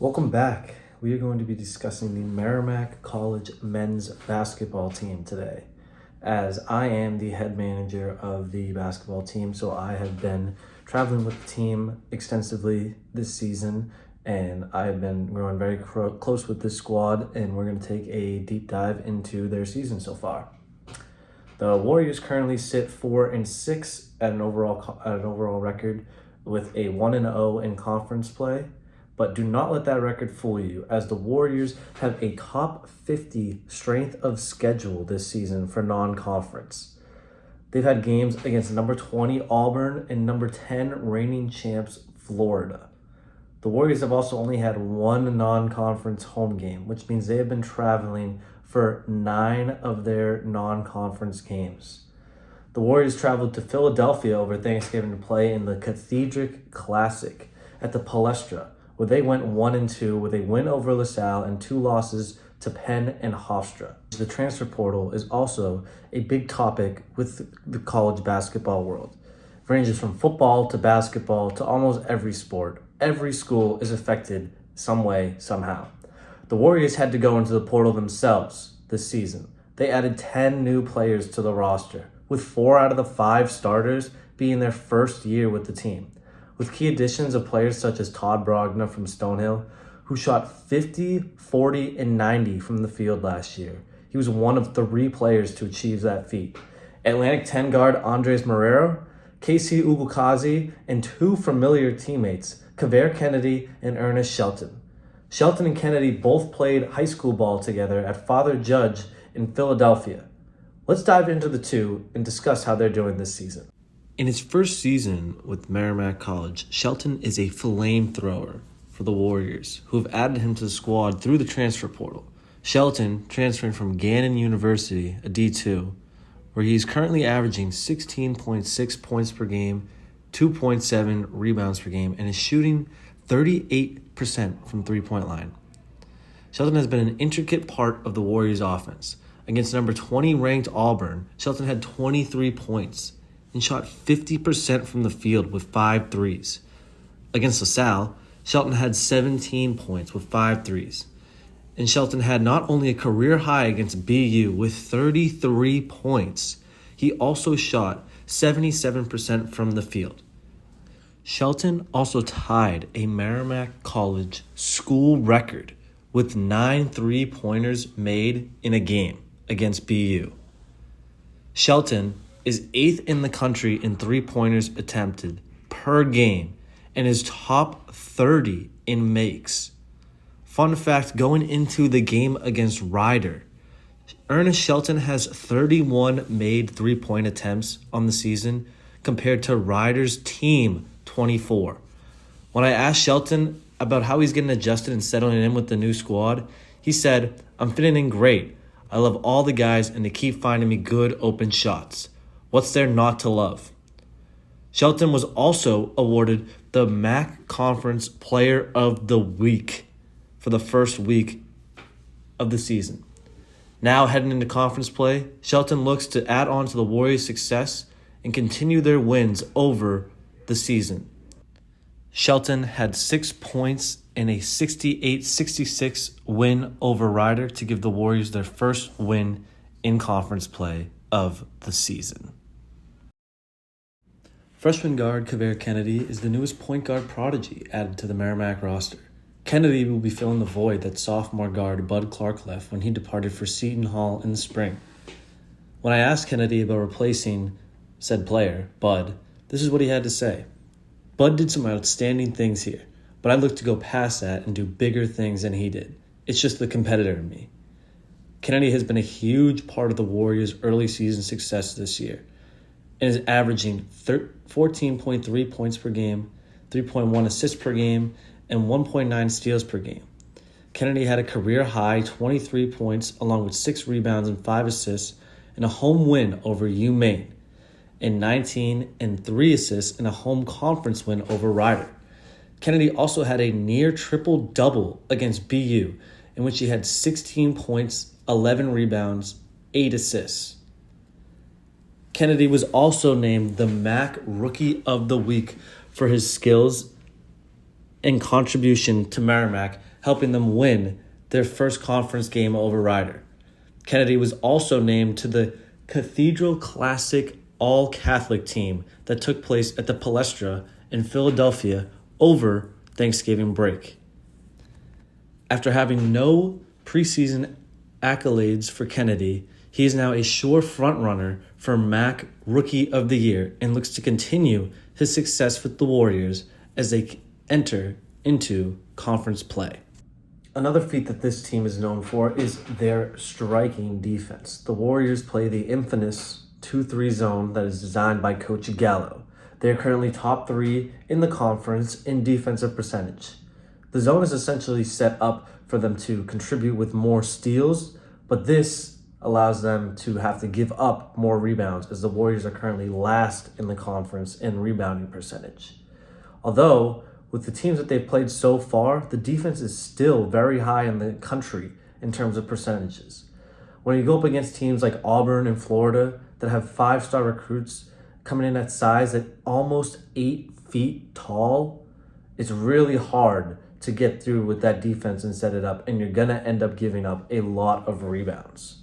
Welcome back. We are going to be discussing the Merrimack College men's basketball team today. As I am the head manager of the basketball team, so I have been traveling with the team extensively this season, and I have been growing very close with this squad, and we're going to take a deep dive into their season so far. The Warriors currently sit 4-6 at an overall record with a 1-0 in conference play. But do not let that record fool you, as the Warriors have a top 50 strength of schedule this season for non-conference. They've had games against number 20 Auburn and number 10 reigning champs Florida. The Warriors have also only had one non-conference home game, which means they have been traveling for 9 of their non-conference games. The Warriors traveled to Philadelphia over Thanksgiving to play in the Cathedral Classic at the Palestra, where they went 1-2 with a win over LaSalle and 2 losses to Penn and Hofstra. The transfer portal is also a big topic with the college basketball world. It ranges from football to basketball to almost every sport. Every school is affected some way, somehow. The Warriors had to go into the portal themselves this season. They added 10 new players to the roster, with 4 out of the 5 starters being their first year with the team, with key additions of players such as Todd Brogna from Stonehill, who shot 50, 40, and 90 from the field last year. He was one of 3 players to achieve that feat. Atlantic 10 guard Andres Marrero, Casey Ugukazi, and 2 familiar teammates, Kavere Kennedy and Ernest Shelton. Shelton and Kennedy both played high school ball together at Father Judge in Philadelphia. Let's dive into the two and discuss how they're doing this season. In his first season with Merrimack College, Shelton is a flamethrower for the Warriors, who have added him to the squad through the transfer portal. Shelton, transferring from Gannon University, a D2, where he's currently averaging 16.6 points per game, 2.7 rebounds per game, and is shooting 38% from three-point line. Shelton has been an intricate part of the Warriors' offense. Against number 20 ranked Auburn, Shelton had 23 points and shot 50% from the field with 5 threes. Against LaSalle, Shelton had 17 points with 5 threes. And Shelton had not only a career high against BU with 33 points, he also shot 77% from the field. Shelton also tied a Merrimack College school record with 9 3-pointers made in a game against BU. Shelton is 8th in the country in 3-pointers attempted per game and is top 30 in makes. Fun fact, going into the game against Ryder, Ernest Shelton has 31 made 3-point attempts on the season compared to Ryder's team 24. When I asked Shelton about how he's getting adjusted and settling in with the new squad, he said, "I'm fitting in great. I love all the guys and they keep finding me good open shots. What's there not to love?" Shelton was also awarded the MAC Conference Player of the Week for the first week of the season. Now heading into conference play, Shelton looks to add on to the Warriors' success and continue their wins over the season. Shelton had 6 points in a 68-66 win over Ryder to give the Warriors their first win in conference play of the season. Freshman guard Kavere Kennedy is the newest point guard prodigy added to the Merrimack roster. Kennedy will be filling the void that sophomore guard Bud Clark left when he departed for Seton Hall in the spring. When I asked Kennedy about replacing said player, Bud, this is what he had to say. "Bud did some outstanding things here, but I look to go past that and do bigger things than he did. It's just the competitor in me." Kennedy has been a huge part of the Warriors' early season success this year and is averaging 14.3 points per game, 3.1 assists per game, and 1.9 steals per game. Kennedy had a career-high 23 points along with 6 rebounds and 5 assists in a home win over UMaine, and 19 and 3 assists in a home conference win over Ryder. Kennedy also had a near triple-double against BU, in which he had 16 points, 11 rebounds, 8 assists. Kennedy was also named the MAC Rookie of the Week for his skills and contribution to Merrimack helping them win their first conference game over Rider. Kennedy was also named to the Cathedral Classic All-Catholic team that took place at the Palestra in Philadelphia over Thanksgiving break. After having no preseason accolades for Kennedy, he is now a sure frontrunner for MAC Rookie of the Year and looks to continue his success with the Warriors as they enter into conference play. Another feat that this team is known for is their striking defense. The Warriors play the infamous 2-3 zone that is designed by Coach Gallo. They are currently top 3 in the conference in defensive percentage. The zone is essentially set up for them to contribute with more steals, but this allows them to have to give up more rebounds as the Warriors are currently last in the conference in rebounding percentage. Although, with the teams that they've played so far, the defense is still very high in the country in terms of percentages. When you go up against teams like Auburn and Florida that have 5-star recruits coming in at size at almost 8 feet tall, it's really hard to get through with that defense and set it up, and you're going to end up giving up a lot of rebounds.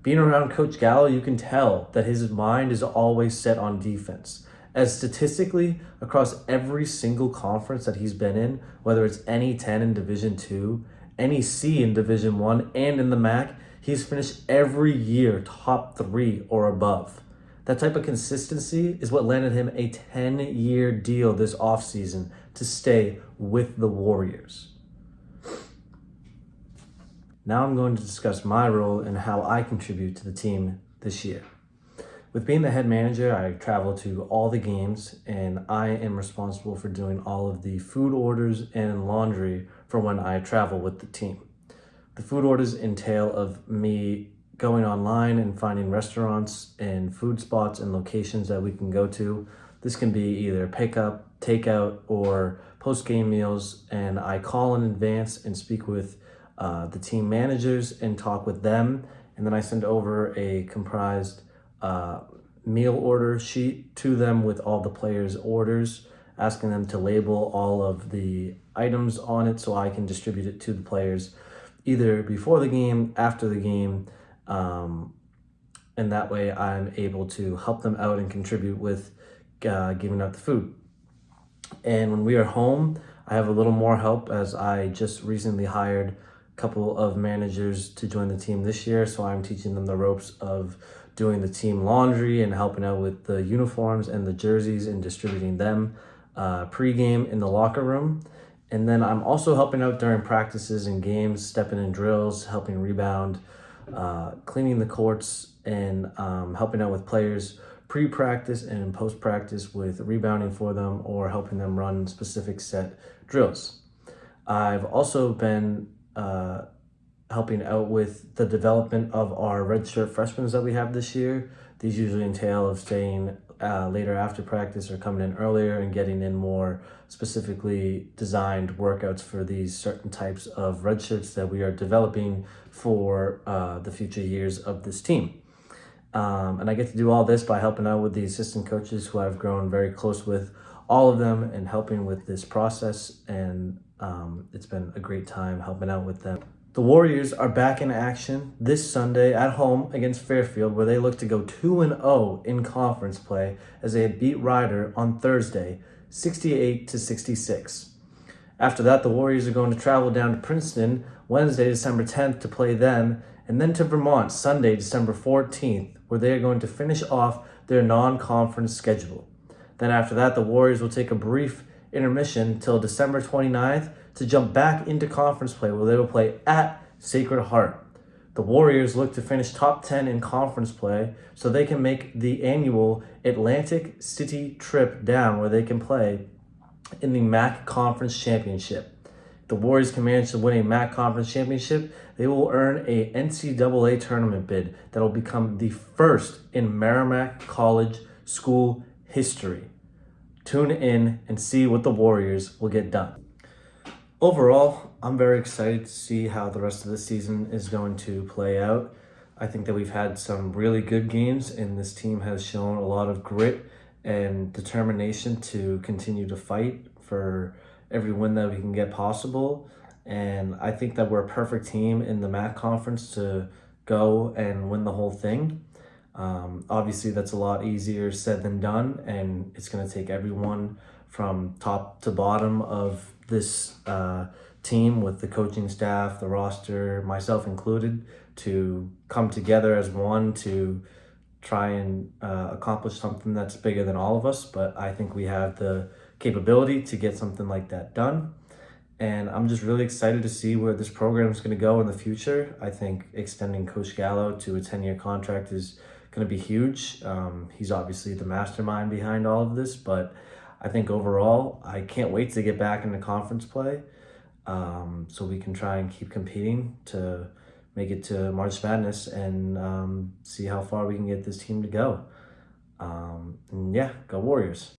Being around Coach Gallo, you can tell that his mind is always set on defense, as statistically, across every single conference that he's been in, whether it's NE10 in Division II, NEC in Division I, and in the MAC, he's finished every year top 3 or above. That type of consistency is what landed him a 10-year deal this offseason to stay with the Warriors. Now I'm going to discuss my role and how I contribute to the team this year. With being the head manager, I travel to all the games, and I am responsible for doing all of the food orders and laundry for when I travel with the team. The food orders entail of me going online and finding restaurants and food spots and locations that we can go to. This can be either pickup, takeout, or post-game meals, and I call in advance and speak with the team managers and talk with them, and then I send over a comprised meal order sheet to them with all the players' orders, asking them to label all of the items on it so I can distribute it to the players either before the game, after the game, and that way I'm able to help them out and contribute with giving out the food. And when we are home, I have a little more help as I just recently hired a couple of managers to join the team this year, so I'm teaching them the ropes of doing the team laundry and helping out with the uniforms and the jerseys and distributing them pre-game in the locker room. And then I'm also helping out during practices and games, stepping in drills, helping rebound, cleaning the courts, and helping out with players pre-practice and post-practice with rebounding for them or helping them run specific set drills. I've also been helping out with the development of our redshirt freshmen that we have this year. These usually entail of staying later after practice or coming in earlier and getting in more specifically designed workouts for these certain types of red shirts that we are developing for the future years of this team. And I get to do all this by helping out with the assistant coaches who I've grown very close with, all of them, and helping with this process. And it's been a great time helping out with them. The Warriors are back in action this Sunday at home against Fairfield, where they look to go 2-0 in conference play as they beat Rider on Thursday, 68-66. After that, the Warriors are going to travel down to Princeton Wednesday, December 10th to play them, and then to Vermont Sunday, December 14th, where they are going to finish off their non-conference schedule. Then after that, the Warriors will take a brief intermission till December 29th to jump back into conference play, where they will play at Sacred Heart. The Warriors look to finish top 10 in conference play so they can make the annual Atlantic City trip down, where they can play in the MAC Conference Championship. If the Warriors can manage to win a MAC Conference Championship, they will earn a NCAA tournament bid that will become the first in Merrimack College school history. Tune in and see what the Warriors will get done. Overall, I'm very excited to see how the rest of the season is going to play out. I think that we've had some really good games, and this team has shown a lot of grit and determination to continue to fight for every win that we can get possible. And I think that we're a perfect team in the MAC conference to go and win the whole thing. Obviously, that's a lot easier said than done, and it's going to take everyone from top to bottom of this team, with the coaching staff, the roster, myself included, to come together as one to try and accomplish something that's bigger than all of us. But I think we have the capability to get something like that done. And I'm just really excited to see where this program is going to go in the future. I think extending Coach Gallo to a 10-year contract is going to be huge. He's obviously the mastermind behind all of this, but I think overall, I can't wait to get back into conference play, so we can try and keep competing to make it to March Madness and see how far we can get this team to go. And yeah, go Warriors.